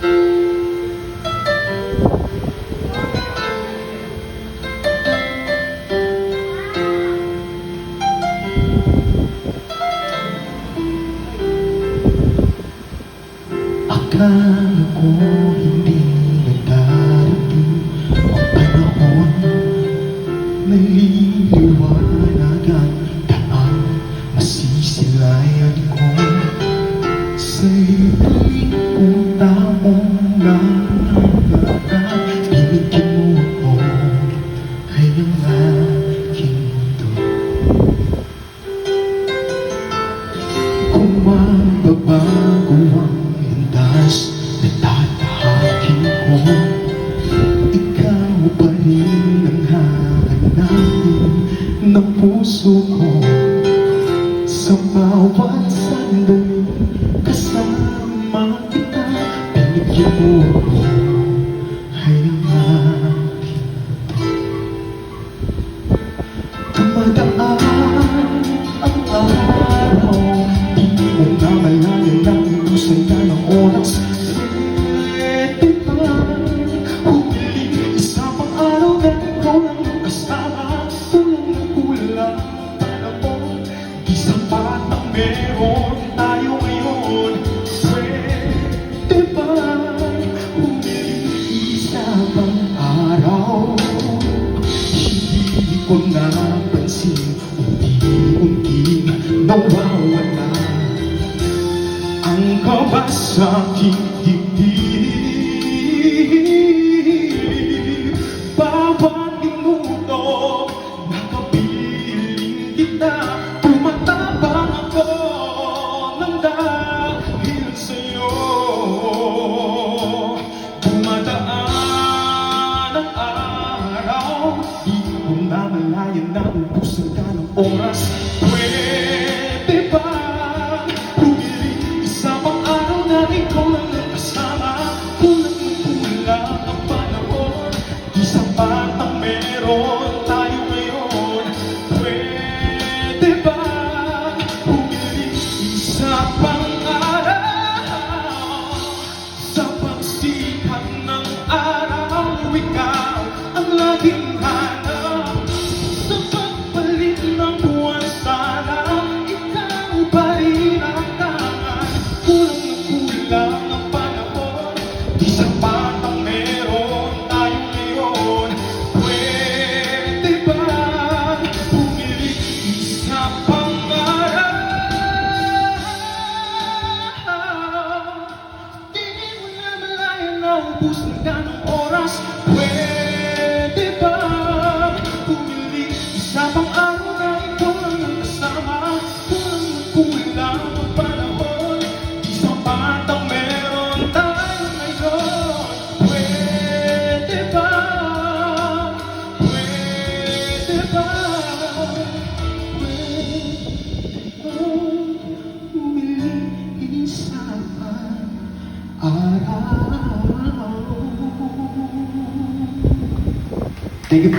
Akala ko hindi na darating ang panahon, naliliwanagan daan, masisilayan ko sa ibig kong taong nangangarap. Binigyan mo ako ay ang aking mundo. Kung magbabago ang landas na tatahakin ko, ikaw pa rin ang hahanapin ng puso ko. Sa bawat sandali kasama kita, binigyan mo ako ay ang aking mundo. Dumadaan ang araw, di mo namalayan na inusan ka ng oras. Pwede ba humiling isa pang araw na ikaw lang ang kasama? Walang nakulang panahon, di sapat ang meron tayo ngayon. Pwede ba humiling isa pang araw? Hindi ko napansin, unti-unting nawawala ang kaba sa aking dibdib. Bawat minuto nakapiling kita, tumatabang ako ng dahil sa'yo. Dumadaan ang araw, di ko namalayan na ubusan ka ng oras. Pwede ba humiling isa pang araw na ikaw lang ang kasama? Kulang ang panahon, di sapat ang meron tayo ngayon. Pwede ba humiling isa pang araw? Sa pagsikat ng araw, ikaw ang laging hanap. Sa pagpalit ng buwan sana, ikaw pa rin ang tangan. Kulang ang panahon, di sapat ang meron tayo ngayon. Pwede ba humiling isa pang araw? Di mo namalayan na ubusan ka ng oras. Pwede ba humiling isa pang araw na ikaw lang ang kasama? Kulang ang panahon, di sapat ang meron tayo ngayon. Pwede ba humiling isa pang araw? Thank you.